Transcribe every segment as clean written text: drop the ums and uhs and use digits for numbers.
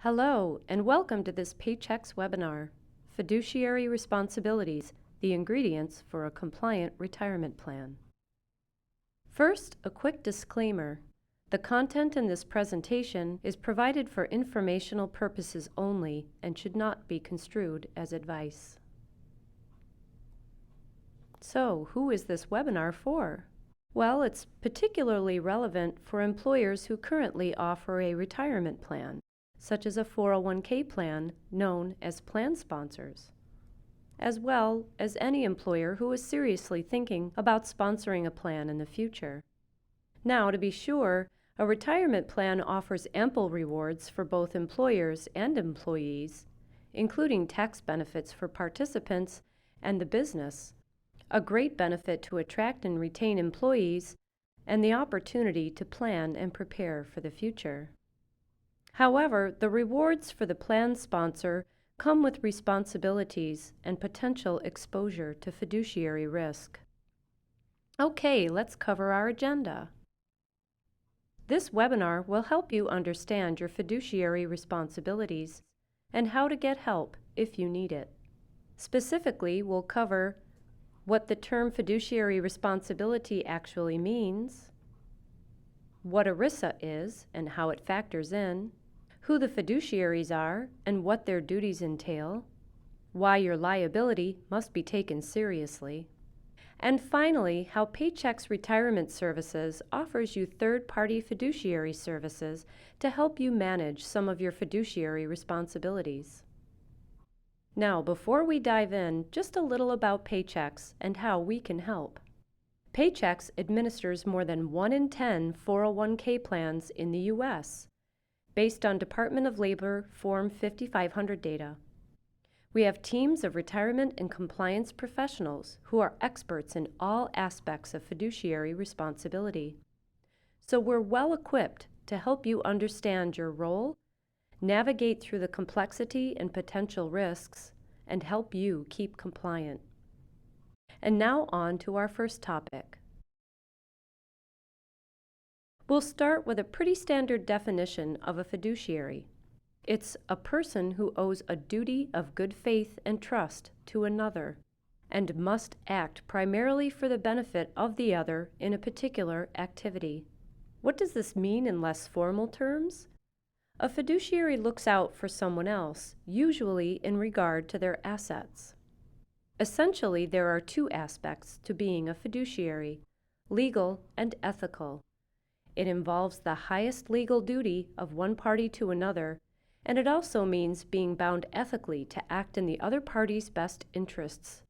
Hello, and welcome to this Paychex webinar, Fiduciary Responsibilities, the Ingredients for a Compliant Retirement Plan. First, a quick disclaimer. The content in this presentation is provided for informational purposes only and should not be construed as advice. So, who is this webinar for? Well, it's particularly relevant for employers who currently offer a retirement plan, such as a 401k plan known as plan sponsors, as well as any employer who is seriously thinking about sponsoring a plan in the future. Now, to be sure, a retirement plan offers ample rewards for both employers and employees, including tax benefits for participants and the business, a great benefit to attract and retain employees, and the opportunity to plan and prepare for the future. However, the rewards for the plan sponsor come with responsibilities and potential exposure to fiduciary risk. Okay, let's cover our agenda. This webinar will help you understand your fiduciary responsibilities and how to get help if you need it. Specifically, we'll cover what the term fiduciary responsibility actually means, what ERISA is and how it factors in, who the fiduciaries are and what their duties entail, why your liability must be taken seriously, and finally, how Paychex Retirement Services offers you third-party fiduciary services to help you manage some of your fiduciary responsibilities. Now, before we dive in, just a little about Paychex and how we can help. Paychex administers more than 1 in 10 401k plans in the U.S., based on Department of Labor Form 5500 data. We have teams of retirement and compliance professionals who are experts in all aspects of fiduciary responsibility. So we're well equipped to help you understand your role, navigate through the complexity and potential risks, and help you keep compliant. And now on to our first topic. We'll start with a pretty standard definition of a fiduciary. It's a person who owes a duty of good faith and trust to another and must act primarily for the benefit of the other in a particular activity. What does this mean in less formal terms? A fiduciary looks out for someone else, usually in regard to their assets. Essentially, there are two aspects to being a fiduciary: legal and ethical. It involves the highest legal duty of one party to another, and it also means being bound ethically to act in the other party's best interests.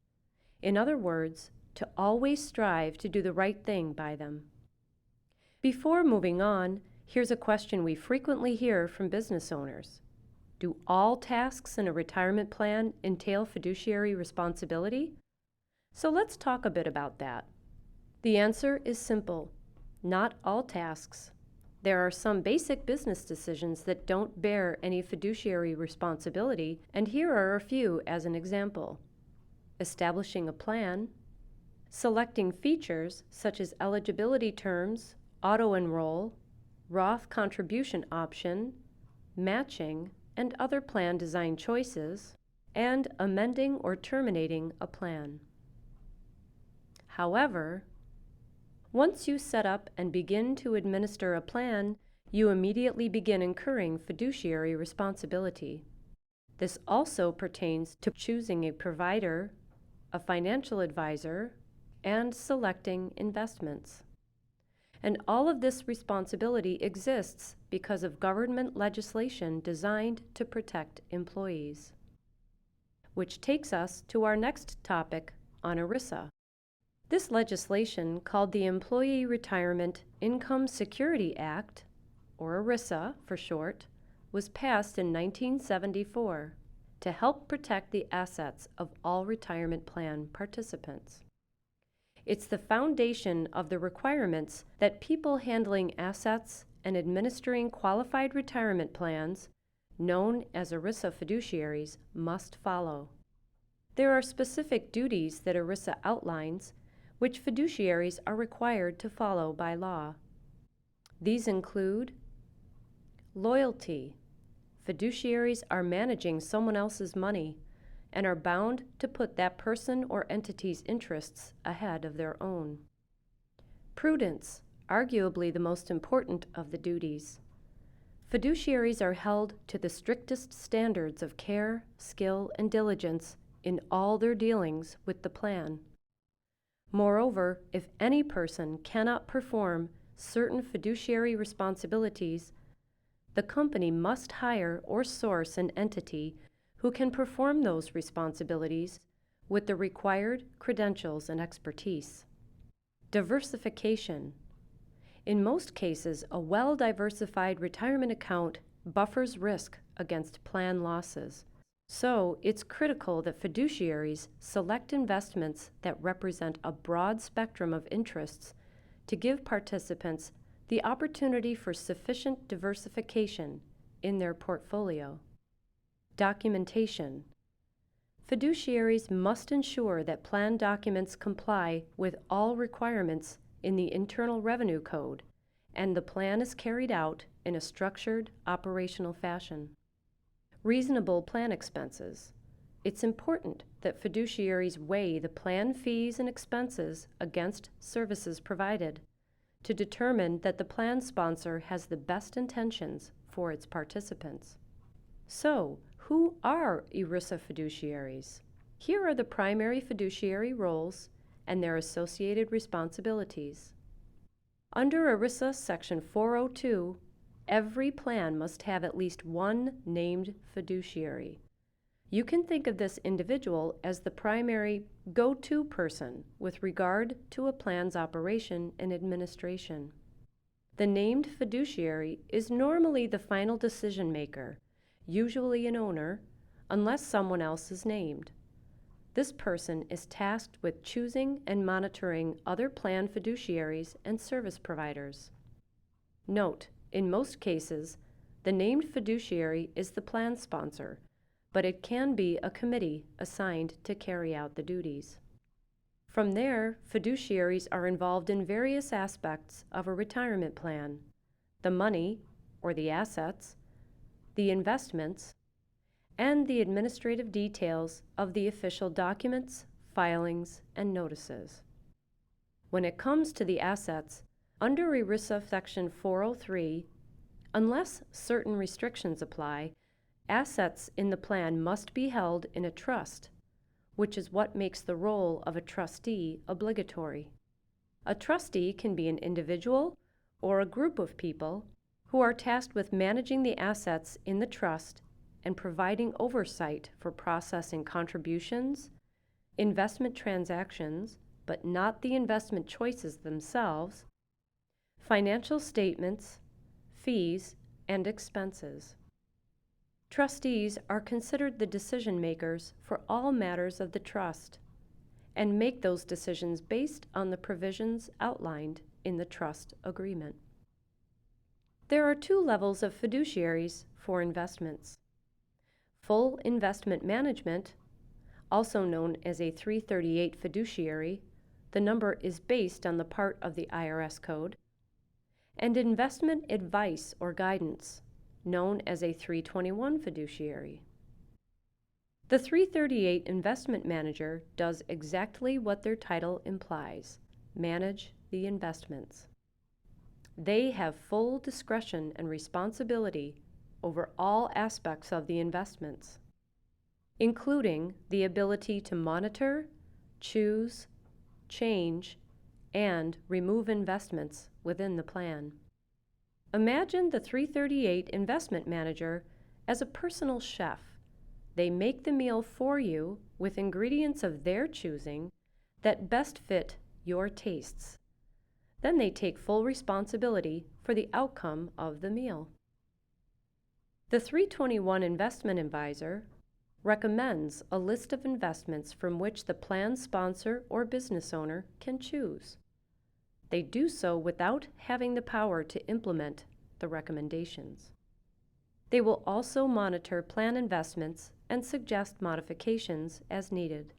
In other words, to always strive to do the right thing by them. Before moving on, here's a question we frequently hear from business owners. Do all tasks in a retirement plan entail fiduciary responsibility? So let's talk a bit about that. The answer is simple. Not all tasks. There are some basic business decisions that don't bear any fiduciary responsibility, and here are a few as an example. Establishing a plan, selecting features such as eligibility terms, auto-enroll, Roth contribution option, matching, and other plan design choices, and amending or terminating a plan. However, once you set up and begin to administer a plan, you immediately begin incurring fiduciary responsibility. This also pertains to choosing a provider, a financial advisor, and selecting investments. And all of this responsibility exists because of government legislation designed to protect employees. Which takes us to our next topic on ERISA. This legislation, called the Employee Retirement Income Security Act, or ERISA for short, was passed in 1974 to help protect the assets of all retirement plan participants. It's the foundation of the requirements that people handling assets and administering qualified retirement plans, known as ERISA fiduciaries, must follow. There are specific duties that ERISA outlines, which fiduciaries are required to follow by law. These include loyalty, fiduciaries are managing someone else's money and are bound to put that person or entity's interests ahead of their own. Prudence, arguably the most important of the duties. Fiduciaries are held to the strictest standards of care, skill, and diligence in all their dealings with the plan. Moreover, if any person cannot perform certain fiduciary responsibilities, the company must hire or source an entity who can perform those responsibilities with the required credentials and expertise. Diversification. In most cases, a well-diversified retirement account buffers risk against plan losses. So, it's critical that fiduciaries select investments that represent a broad spectrum of interests to give participants the opportunity for sufficient diversification in their portfolio. Documentation. Fiduciaries must ensure that plan documents comply with all requirements in the Internal Revenue Code, and the plan is carried out in a structured, operational fashion. Reasonable plan expenses. It's important that fiduciaries weigh the plan fees and expenses against services provided to determine that the plan sponsor has the best intentions for its participants. So, who are ERISA fiduciaries? Here are the primary fiduciary roles and their associated responsibilities. Under ERISA Section 402, every plan must have at least one named fiduciary. You can think of this individual as the primary go-to person with regard to a plan's operation and administration. The named fiduciary is normally the final decision maker, usually an owner, unless someone else is named. This person is tasked with choosing and monitoring other plan fiduciaries and service providers. Note, in most cases, the named fiduciary is the plan sponsor, but it can be a committee assigned to carry out the duties. From there, fiduciaries are involved in various aspects of a retirement plan: the money, or the assets, the investments, and the administrative details of the official documents, filings, and notices. When it comes to the assets, under ERISA Section 403, unless certain restrictions apply, assets in the plan must be held in a trust, which is what makes the role of a trustee obligatory. A trustee can be an individual or a group of people who are tasked with managing the assets in the trust and providing oversight for processing contributions, investment transactions, but not the investment choices themselves, financial statements, fees, and expenses. Trustees are considered the decision makers for all matters of the trust and make those decisions based on the provisions outlined in the trust agreement. There are two levels of fiduciaries for investments. Full investment management, also known as a 338 fiduciary, the number is based on the part of the IRS code, and investment advice or guidance, known as a 321 fiduciary. The 338 investment manager does exactly what their title implies: manage the investments. They have full discretion and responsibility over all aspects of the investments, including the ability to monitor, choose, change, and remove investments within the plan. Imagine the 338 investment manager as a personal chef. They make the meal for you with ingredients of their choosing that best fit your tastes. Then they take full responsibility for the outcome of the meal. The 321 investment advisor recommends a list of investments from which the plan sponsor or business owner can choose. They do so without having the power to implement the recommendations. They will also monitor plan investments and suggest modifications as needed.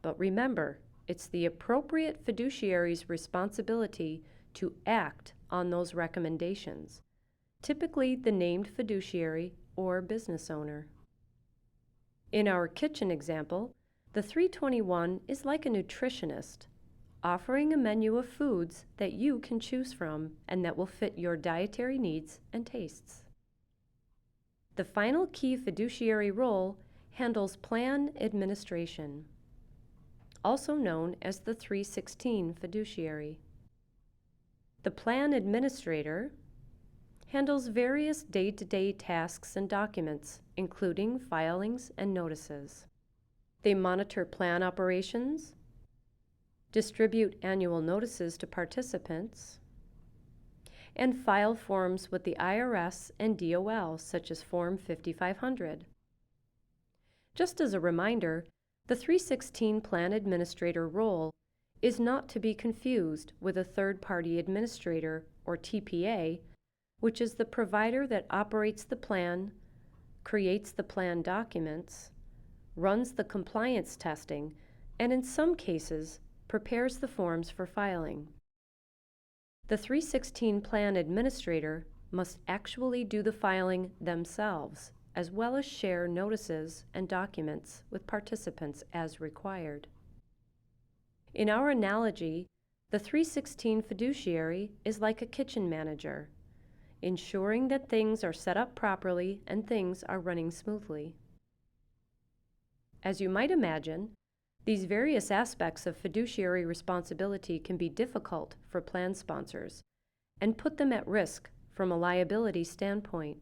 But remember, it's the appropriate fiduciary's responsibility to act on those recommendations, typically the named fiduciary or business owner. In our kitchen example, the 321 is like a nutritionist, offering a menu of foods that you can choose from and that will fit your dietary needs and tastes. The final key fiduciary role handles plan administration, also known as the 316 fiduciary. The plan administrator handles various day-to-day tasks and documents, including filings and notices. They monitor plan operations, distribute annual notices to participants, and file forms with the IRS and DOL, such as Form 5500. Just as a reminder, the 316 Plan Administrator role is not to be confused with a third-party administrator, or TPA, which is the provider that operates the plan, creates the plan documents, runs the compliance testing, and in some cases, prepares the forms for filing. The 316 Plan Administrator must actually do the filing themselves, as well as share notices and documents with participants as required. In our analogy, the 316 fiduciary is like a kitchen manager, ensuring that things are set up properly and things are running smoothly. As you might imagine, these various aspects of fiduciary responsibility can be difficult for plan sponsors and put them at risk from a liability standpoint.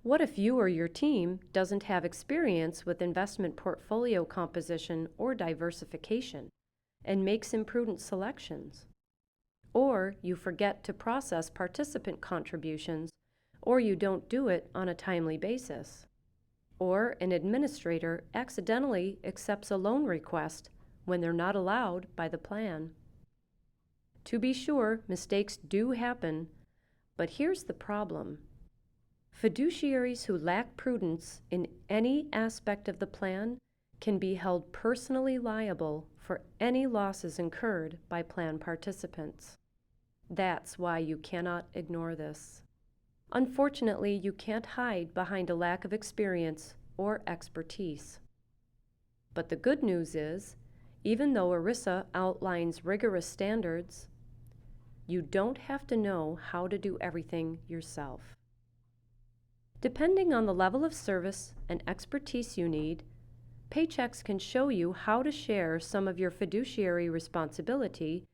What if you or your team doesn't have experience with investment portfolio composition or diversification and makes imprudent selections? Or you forget to process participant contributions, or you don't do it on a timely basis? Or an administrator accidentally accepts a loan request when they're not allowed by the plan? To be sure, mistakes do happen, but here's the problem. Fiduciaries who lack prudence in any aspect of the plan can be held personally liable for any losses incurred by plan participants. That's why you cannot ignore this. Unfortunately, you can't hide behind a lack of experience or expertise. But the good news is, even though ERISA outlines rigorous standards, you don't have to know how to do everything yourself. Depending on the level of service and expertise you need, Paychex can show you how to share some of your fiduciary responsibility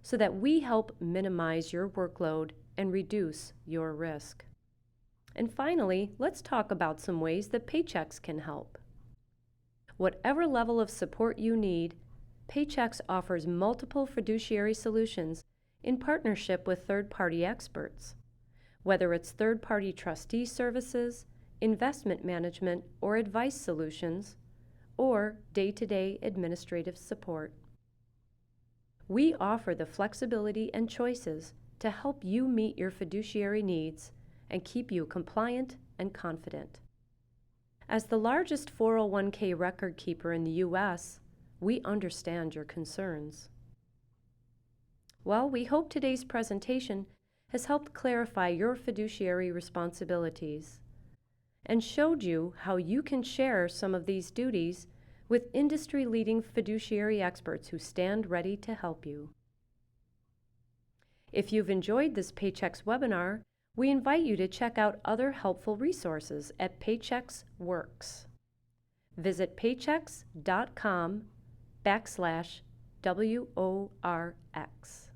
so that we help minimize your workload and reduce your risk. And finally, let's talk about some ways that Paychex can help. Whatever level of support you need, Paychex offers multiple fiduciary solutions in partnership with third-party experts. Whether it's third-party trustee services, investment management or advice solutions, or day-to-day administrative support. We offer the flexibility and choices to help you meet your fiduciary needs and keep you compliant and confident. As the largest 401k record keeper in the U.S., we understand your concerns. Well, we hope today's presentation has helped clarify your fiduciary responsibilities and showed you how you can share some of these duties with industry-leading fiduciary experts who stand ready to help you. If you've enjoyed this Paychex webinar, we invite you to check out other helpful resources at Paychex Works. Visit paychex.com/WORX.